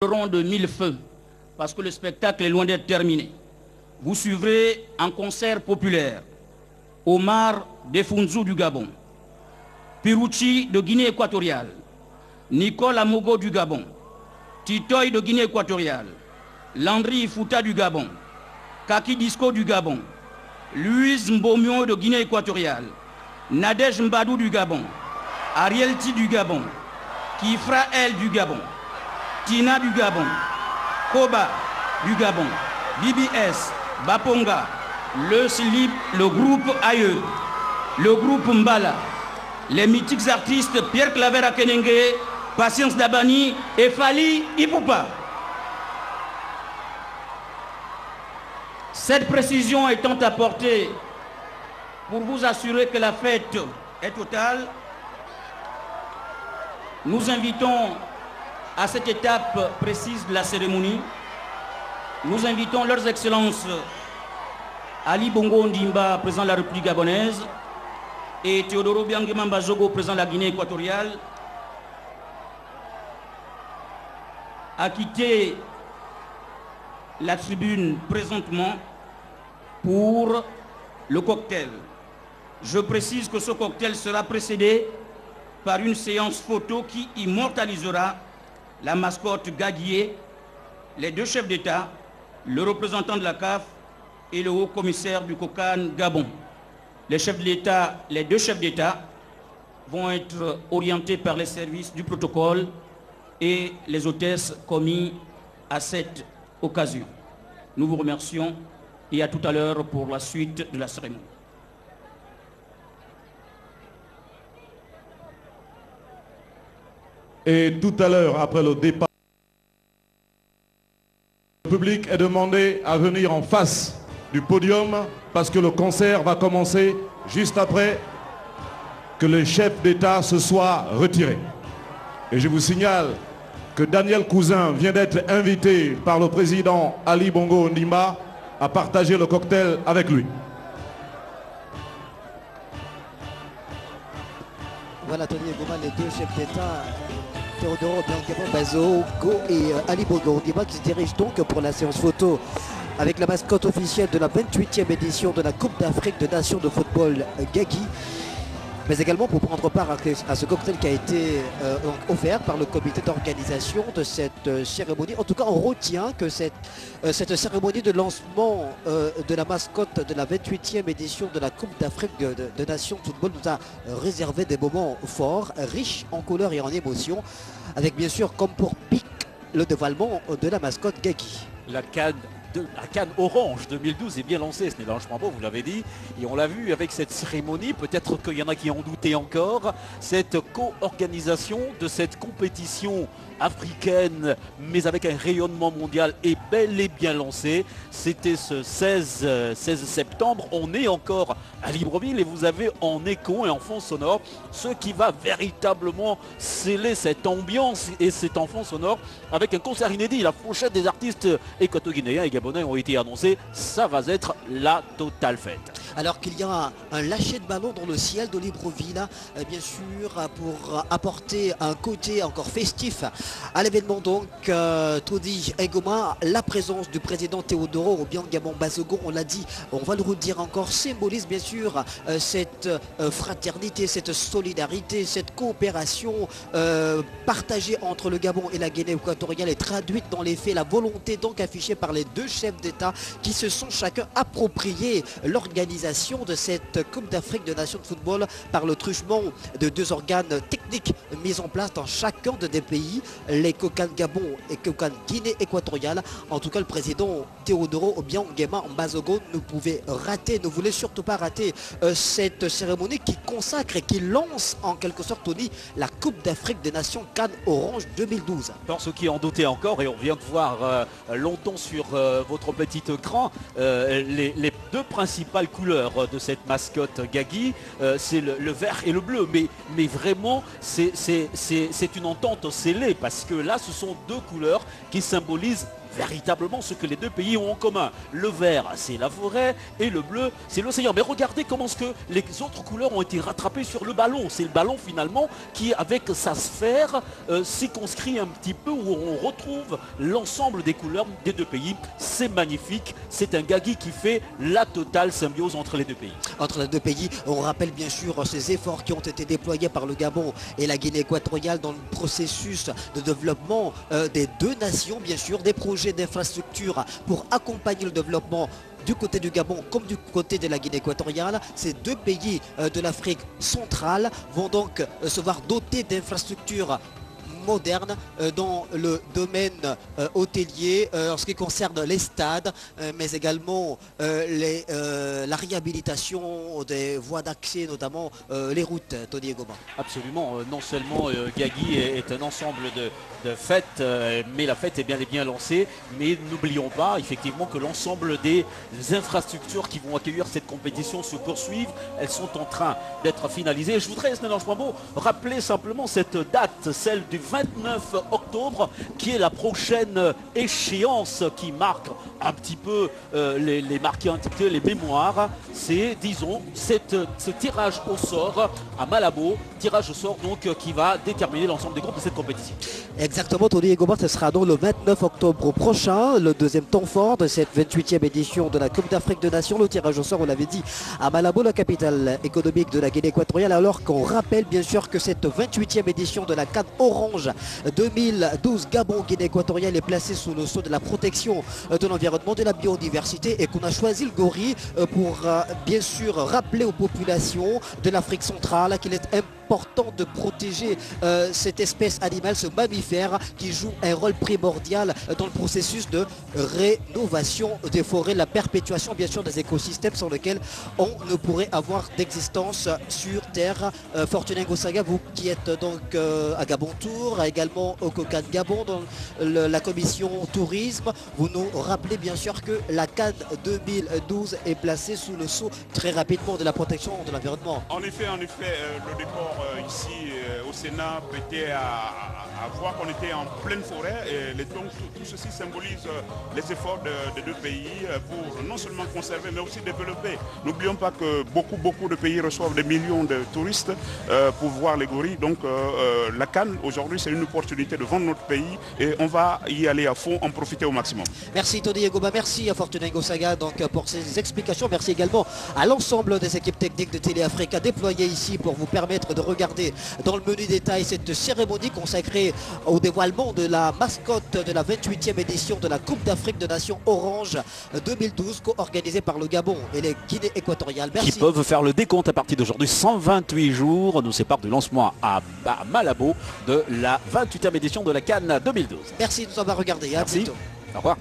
De mille feux, parce que le spectacle est loin d'être terminé. Vous suivrez un concert populaire Omar Defunzu du Gabon, Piruchi de Guinée équatoriale, Nicole Amogo du Gabon, Titoy de Guinée équatoriale, Landry Fouta du Gabon, Kaki Disco du Gabon, Louise Mbomio de Guinée équatoriale, Nadège Mbadou du Gabon, Ariel Ti du Gabon, Kifra El du Gabon, Tina du Gabon, Koba du Gabon, BBS, Baponga, le Slip, le groupe Aïe, le groupe Mbala, les mythiques artistes Pierre Claver Akenenge, Patience Dabani et Fali Ipupa. Cette précision étant apportée pour vous assurer que la fête est totale, nous invitons à cette étape précise de la cérémonie, nous invitons leurs excellences Ali Bongo Ondimba, président de la République gabonaise, et Théodoro Biangema Mbazogo, président de la Guinée équatoriale, à quitter la tribune présentement pour le cocktail. Je précise que ce cocktail sera précédé par une séance photo qui immortalisera la mascotte Gaguier, les deux chefs d'État, le représentant de la CAF et le haut-commissaire du COCAN Gabon. Les deux chefs d'État vont être orientés par les services du protocole et les hôtesses commis à cette occasion. Nous vous remercions et à tout à l'heure pour la suite de la cérémonie. Et tout à l'heure, après le départ, le public est demandé à venir en face du podium parce que le concert va commencer juste après que le chef d'État se soit retiré. Et je vous signale que Daniel Cousin vient d'être invité par le président Ali Bongo Ondimba à partager le cocktail avec lui. Voilà, Tony Ngoma, les deux chefs d'État, Théodoro Biangema Mbazogo et Ali Bongo Ondimba, qui se dirigent donc pour la séance photo avec la mascotte officielle de la 28e édition de la Coupe d'Afrique de Nations de football Gagui, mais également pour prendre part à ce cocktail qui a été offert par le comité d'organisation de cette cérémonie. En tout cas, on retient que cette cérémonie de lancement de la mascotte de la 28e édition de la Coupe d'Afrique de Nations de football nous a réservé des moments forts, riches en couleurs et en émotions, avec bien sûr, comme pour pic, le dévoilement de la mascotte Gagui. La canne orange 2012 est bien lancée, ce n'est pas beau, vous l'avez dit, et on l'a vu avec cette cérémonie, peut-être qu'il y en a qui en doutaient encore, cette co-organisation de cette compétition africaine, mais avec un rayonnement mondial, est bel et bien lancée. C'était ce 16 septembre, on est encore à Libreville et vous avez en écho et en fond sonore ce qui va véritablement sceller cette ambiance et cet enfant sonore avec un concert inédit. La pochette des artistes équato-guinéens et gabonais ont été annoncés, ça va être la totale fête. Alors qu'il y a un lâcher de ballon dans le ciel de Libreville, bien sûr, pour apporter un côté encore festif à l'événement. Donc, Tony Ngoma, la présence du président Théodoro Biangema Mbazogo, on l'a dit, on va le redire encore, symbolise bien sûr cette fraternité, cette solidarité, cette coopération partagée entre le Gabon et la Guinée équatoriale et traduite dans les faits, la volonté donc affichée par les deux chefs d'État qui se sont chacun approprié l'organisation de cette Coupe d'Afrique de Nations de football par le truchement de deux organes techniques mis en place dans chacun des pays, les COCAN Gabon et COCAN Guinée équatoriale. En tout cas, le président Théodoro Biangema Mbazogo ne voulait surtout pas rater cette cérémonie qui consacre et qui lance en quelque sorte, Tony, la Coupe d'Afrique des Nations Cannes Orange 2012. Pour ceux qui en doutaient encore, et on vient de voir longtemps sur votre petit écran, les deux principales couleurs de cette mascotte Gagui, c'est le vert et le bleu, mais vraiment c'est une entente scellée parce que là ce sont deux couleurs qui symbolisent véritablement ce que les deux pays ont en commun. Le vert, c'est la forêt, et le bleu, c'est l'océan. Mais regardez comment ce que les autres couleurs ont été rattrapées sur le ballon. C'est le ballon finalement qui, avec sa sphère, circonscrit un petit peu, où on retrouve l'ensemble des couleurs des deux pays. C'est magnifique, c'est un gagui qui fait la totale symbiose entre les deux pays. Entre les deux pays, on rappelle bien sûr ces efforts qui ont été déployés par le Gabon et la Guinée équatoriale dans le processus de développement des deux nations, bien sûr, des projets d'infrastructure pour accompagner le développement du côté du Gabon comme du côté de la Guinée équatoriale. Ces deux pays de l'Afrique centrale vont donc se voir dotés d'infrastructures moderne dans le domaine hôtelier en ce qui concerne les stades, mais également la réhabilitation des voies d'accès, notamment les routes, Tony Egoma. Absolument, non seulement Gagui est un ensemble de fêtes, mais la fête est bien et bien lancée, mais n'oublions pas effectivement que l'ensemble des infrastructures qui vont accueillir cette compétition se poursuivent, elles sont en train d'être finalisées. Je voudrais, Snell Ange-Poimbeau, rappeler simplement cette date, celle du 29 octobre, qui est la prochaine échéance qui marque un petit peu les marqués intitulés les mémoires. C'est, disons, ce tirage au sort à Malabo, tirage au sort donc qui va déterminer l'ensemble des groupes de cette compétition. Exactement, Tony Egoma, ce sera donc le 29 octobre prochain, le deuxième temps fort de cette 28e édition de la Coupe d'Afrique des Nations. Le tirage au sort, on l'avait dit, à Malabo, la capitale économique de la Guinée équatoriale, alors qu'on rappelle bien sûr que cette 28e édition de la CAN Orange 2012 Gabon-Guinée équatoriale est placée sous le sceau de la protection de l'environnement, de la biodiversité, et qu'on a choisi le gorille pour bien sûr rappeler aux populations de l'Afrique centrale qu'il est important de protéger cette espèce animale, ce mammifère qui joue un rôle primordial dans le processus de rénovation des forêts, la perpétuation bien sûr des écosystèmes sans lesquels on ne pourrait avoir d'existence sur Terre. Fortuné Ngosaga, vous qui êtes donc à Gabon Tour, également au COCAN Gabon dans la commission tourisme, vous nous rappelez bien sûr que la CAN 2012 est placée sous le sceau très rapidement de la protection de l'environnement. En effet, le décor ici au Sénat prêtait à voir qu'on était en pleine forêt, et donc tout ceci symbolise les efforts des deux pays pour non seulement conserver mais aussi développer. N'oublions pas que beaucoup de pays reçoivent des millions de touristes pour voir les gorilles. Donc la CAN aujourd'hui c'est une opportunité de vendre notre pays et on va y aller à fond, en profiter au maximum. Merci Tony Egoma, merci à Fortuné Ngosaga donc pour ces explications. Merci également à l'ensemble des équipes techniques de Télé Africa déployées ici pour vous permettre de regarder dans le menu détail cette cérémonie consacrée au dévoilement de la mascotte de la 28e édition de la Coupe d'Afrique des Nations Orange 2012 co-organisée par le Gabon et les Guinées équatoriales. Merci. Qui peuvent faire le décompte à partir d'aujourd'hui. 128 jours nous séparent du lancement à Malabo de la 28e édition de la CAN 2012. Merci de nous avoir regardés. À bientôt. Au revoir.